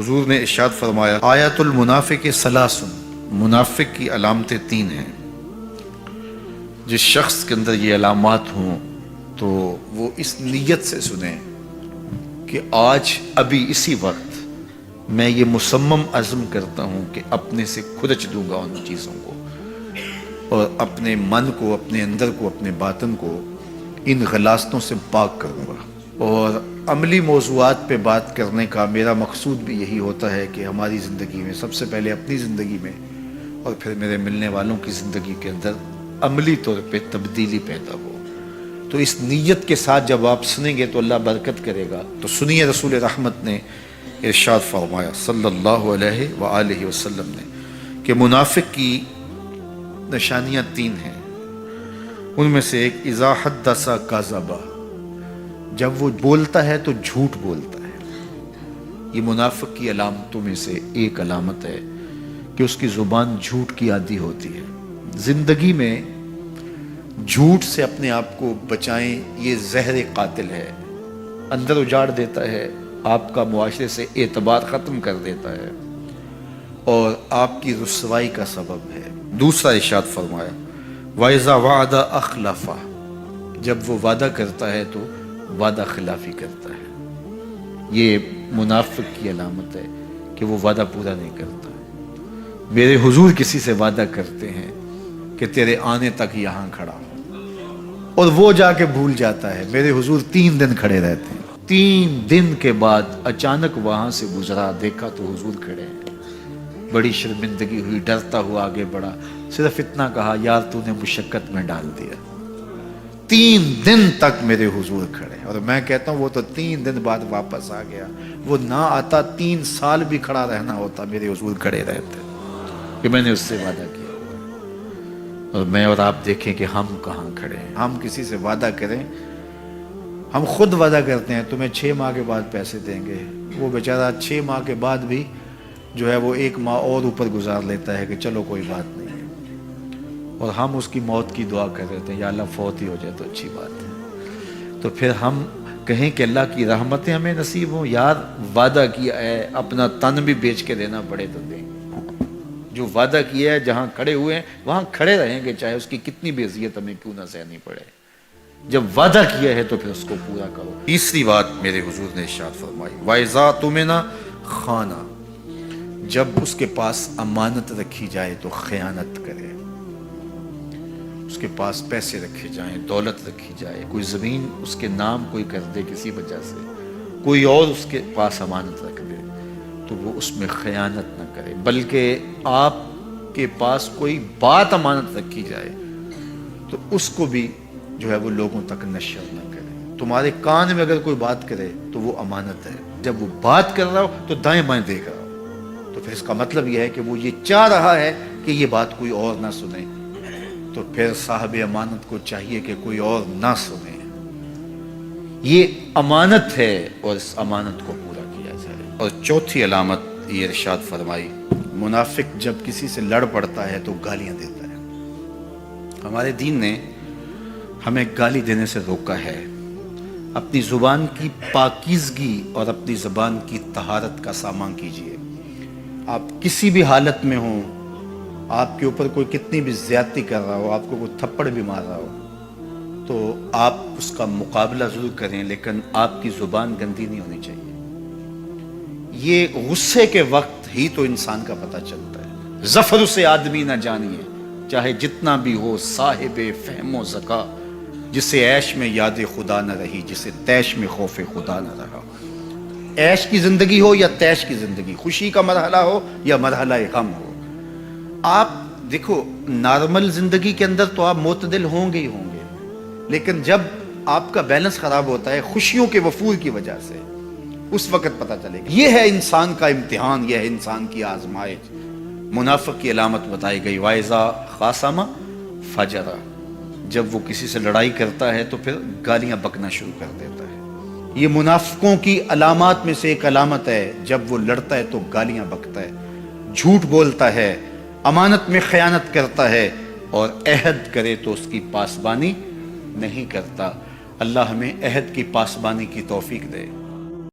حضور نے ارشاد فرمایا آیت المنافق ثلاث، منافق کی علامتیں 3 ہیں۔ جس شخص کے اندر یہ علامات ہوں تو وہ اس نیت سے سنیں کہ آج ابھی اسی وقت میں یہ مصمم عزم کرتا ہوں کہ اپنے سے کھرچ دوں گا ان چیزوں کو، اور اپنے من کو، اپنے اندر کو، اپنے باطن کو ان غلاظتوں سے پاک کروں گا۔ اور عملی موضوعات پہ بات کرنے کا میرا مقصود بھی یہی ہوتا ہے کہ ہماری زندگی میں، سب سے پہلے اپنی زندگی میں اور پھر میرے ملنے والوں کی زندگی کے اندر عملی طور پہ تبدیلی پیدا ہو۔ تو اس نیت کے ساتھ جب آپ سنیں گے تو اللہ برکت کرے گا۔ تو سنیے رسول رحمت نے ارشاد فرمایا صلی اللہ علیہ وآلہ وسلم نے کہ منافق کی نشانیاں 3 ہیں۔ ان میں سے ایک اذا حدث کذب، جب وہ بولتا ہے تو جھوٹ بولتا ہے۔ یہ منافق کی علامتوں میں سے ایک علامت ہے کہ اس کی زبان جھوٹ کی عادی ہوتی ہے۔ زندگی میں جھوٹ سے اپنے آپ کو بچائیں، یہ زہر قاتل ہے، اندر اجاڑ دیتا ہے، آپ کا معاشرے سے اعتبار ختم کر دیتا ہے اور آپ کی رسوائی کا سبب ہے۔ دوسرا ارشاد فرمایا وَإِذَا وَعَدَ أَخْلَفَ، جب وہ وعدہ کرتا ہے تو وعدہ خلافی کرتا ہے۔ یہ منافق کی علامت ہے کہ وہ وعدہ پورا نہیں کرتا۔ میرے حضور کسی سے وعدہ کرتے ہیں کہ تیرے آنے تک یہاں کھڑا ہوں، اور وہ جا کے بھول جاتا ہے۔ میرے حضور 3 دن کھڑے رہتے ہیں، 3 دن کے بعد اچانک وہاں سے گزرا، دیکھا تو حضور کھڑے ہیں۔ بڑی شرمندگی ہوئی، ڈرتا ہوا آگے بڑھا، صرف اتنا کہا یار تو نے مشقت میں ڈال دیا۔ 3 دن تک میرے حضور کھڑے، اور میں کہتا ہوں وہ تو 3 دن بعد واپس آ گیا۔ وہ نہ آتا 3 سال بھی کھڑا رہنا ہوتا، میرے حضور کھڑے رہتے کہ میں نے اس سے وعدہ کیا۔ اور میں اور آپ دیکھیں کہ ہم کہاں کھڑے ہیں۔ ہم کسی سے وعدہ کریں، ہم خود وعدہ کرتے ہیں تمہیں 6 ماہ کے بعد پیسے دیں گے، وہ بیچارہ 6 ماہ کے بعد بھی جو ہے وہ 1 ماہ اور اوپر گزار لیتا ہے کہ چلو کوئی بات نہیں ہے، اور ہم اس کی موت کی دعا کر رہے تھے یا اللہ فوت ہی ہو جائے تو اچھی بات ہے۔ تو پھر ہم کہیں کہ اللہ کی رحمتیں ہمیں نصیب ہوں، یار وعدہ کیا ہے اپنا تن بھی بیچ کے دینا پڑے تو دیں۔ جو وعدہ کیا ہے جہاں کھڑے ہوئے ہیں وہاں کھڑے رہیں گے، چاہے اس کی کتنی بھی اذیت ہمیں کیوں نہ سہنی پڑے۔ جب وعدہ کیا ہے تو پھر اس کو پورا کرو۔ تیسری بات میرے حضور نے ارشاد فرمائی وَإِذَا اؤْتُمِنَ خَانَ، جب اس کے پاس امانت رکھی جائے تو خیانت کرے۔ اس کے پاس پیسے رکھے جائیں، دولت رکھی جائے، کوئی زمین اس کے نام کوئی کر دے کسی وجہ سے، کوئی اور اس کے پاس امانت رکھ دے تو وہ اس میں خیانت نہ کرے، بلکہ آپ کے پاس کوئی بات امانت رکھی جائے تو اس کو بھی جو ہے وہ لوگوں تک نشر نہ کرے۔ تمہارے کان میں اگر کوئی بات کرے تو وہ امانت ہے، جب وہ بات کر رہا ہو تو دائیں بائیں دیکھ رہا ہو، تو پھر اس کا مطلب یہ ہے کہ وہ یہ چاہ رہا ہے کہ یہ بات کوئی اور نہ سنے، تو پھر صاحب امانت کو چاہیے کہ کوئی اور نہ سنے۔ یہ امانت ہے اور اس امانت کو پورا کیا جائے۔ اور چوتھی علامت یہ ارشاد فرمائی منافق جب کسی سے لڑ پڑتا ہے تو گالیاں دیتا ہے۔ ہمارے دین نے ہمیں گالی دینے سے روکا ہے۔ اپنی زبان کی پاکیزگی اور اپنی زبان کی طہارت کا سامان کیجیے۔ آپ کسی بھی حالت میں ہوں، آپ کے اوپر کوئی کتنی بھی زیادتی کر رہا ہو، آپ کو کوئی تھپڑ بھی مار رہا ہو تو آپ اس کا مقابلہ ضرور کریں، لیکن آپ کی زبان گندی نہیں ہونی چاہیے۔ یہ غصے کے وقت ہی تو انسان کا پتہ چلتا ہے۔ ظفر سے آدمی نہ جانیے چاہے جتنا بھی ہو صاحب فہم و ذکا، جسے عیش میں یاد خدا نہ رہی، جسے تیش میں خوف خدا نہ رہا۔ عیش کی زندگی ہو یا تیش کی زندگی، خوشی کا مرحلہ ہو یا مرحلہ غم ہو، آپ دیکھو نارمل زندگی کے اندر تو آپ معتدل ہوں گے ہی ہوں گے، لیکن جب آپ کا بیلنس خراب ہوتا ہے خوشیوں کے وفور کی وجہ سے، اس وقت پتہ چلے گا۔ یہ ہے انسان کا امتحان، یہ ہے انسان کی آزمائش۔ منافق کی علامت بتائی گئی وَإِذَا خَاصَمَ فَجَرَ، جب وہ کسی سے لڑائی کرتا ہے تو پھر گالیاں بکنا شروع کر دیتا ہے۔ یہ منافقوں کی علامات میں سے ایک علامت ہے، جب وہ لڑتا ہے تو گالیاں بکتا ہے، جھوٹ بولتا ہے، امانت میں خیانت کرتا ہے، اور عہد کرے تو اس کی پاسبانی نہیں کرتا۔ اللہ ہمیں عہد کی پاسبانی کی توفیق دے۔